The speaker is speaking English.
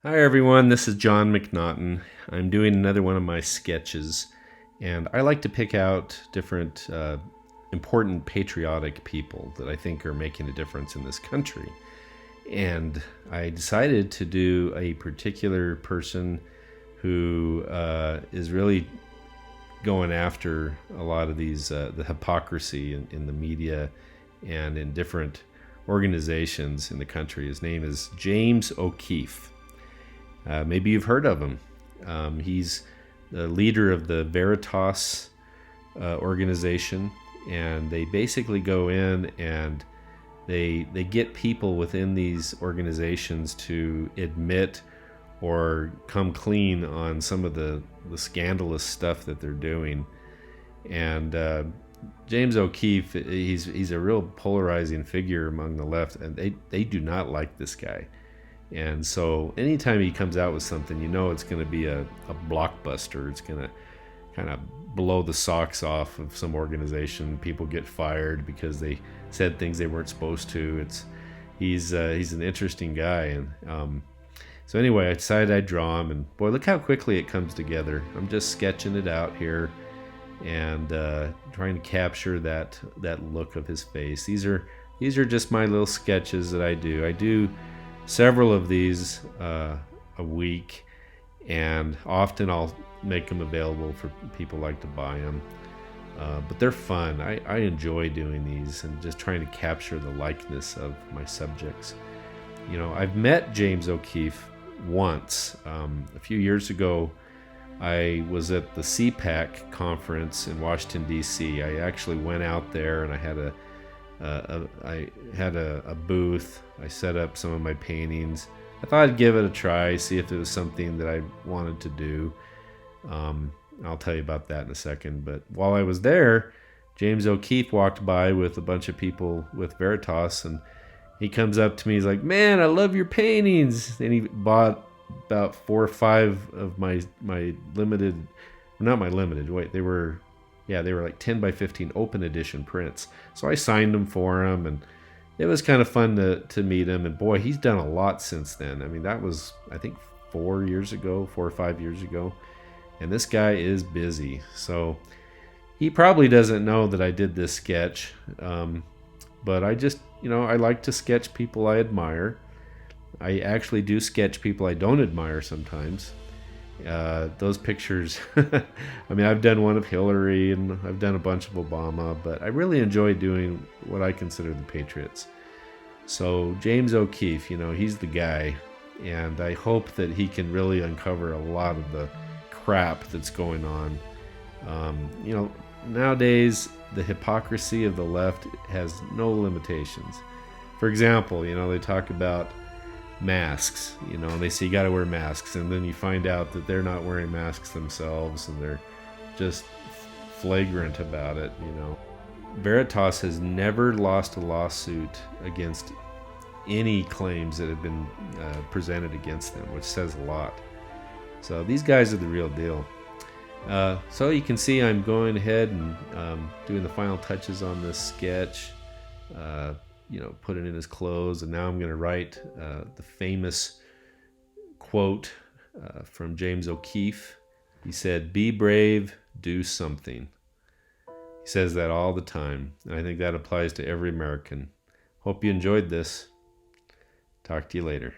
Hi everyone, this is Jon McNaughton. I'm doing another one of my sketches, and I like to pick out different important patriotic people that I think are making a difference in this country. And I decided to do a particular person who is really going after a lot of these the hypocrisy in the media and in different organizations in the country. His name is James O'Keefe. Maybe you've heard of him. He's the leader of the Veritas organization, and they basically go in and they get people within these organizations to admit or come clean on some of the scandalous stuff that they're doing. And James O'Keefe, he's a real polarizing figure among the left, and they do not like this guy. And so anytime he comes out with something, you know it's going to be a blockbuster. It's going to kind of blow the socks off of some organization. People get fired because they said things they weren't supposed to. He's an interesting guy. And so anyway, I decided I'd draw him. And boy, look how quickly it comes together. I'm just sketching it out here and trying to capture that look of his face. These are just my little sketches that I do. I do several of these a week, and often I'll make them available for people like to buy them. But they're fun. I enjoy doing these and just trying to capture the likeness of my subjects. You know, I've met James O'Keefe once. A few years ago, I was at the CPAC conference in Washington, D.C. I actually went out there and I had a booth. I set up some of my paintings. I thought I'd give it a try, see if it was something that I wanted to do. I'll tell you about that in a second. But while I was there, James O'Keefe walked by with a bunch of people with Veritas, and he comes up to me. He's like, "Man, I love your paintings." And he bought about 4 or 5 of my limited, not my limited, wait, they were like 10 by 15 open edition prints. So I signed them for him, and it was kind of fun to meet him. And boy, he's done a lot since then. I mean, that was, I think, 4 or 5 years ago. And this guy is busy. So he probably doesn't know that I did this sketch. But I just, I like to sketch people I admire. I actually do sketch people I don't admire sometimes. Those pictures, I mean, I've done one of Hillary and I've done a bunch of Obama, but I really enjoy doing what I consider the patriots. So James O'Keefe, he's the guy, and I hope that he can really uncover a lot of the crap that's going on. Nowadays, the hypocrisy of the left has no limitations. For example, they talk about masks, and they say you got to wear masks, and then you find out that they're not wearing masks themselves, and they're just flagrant about it. Veritas has never lost a lawsuit against any claims that have been presented against them, which says a lot. So these guys are the real deal. So you can see I'm going ahead and doing the final touches on this sketch. Put it in his clothes, and now I'm going to write the famous quote from James O'Keefe. He said, "Be brave, do something." He says that all the time, and I think that applies to every American. Hope you enjoyed this. Talk to you later.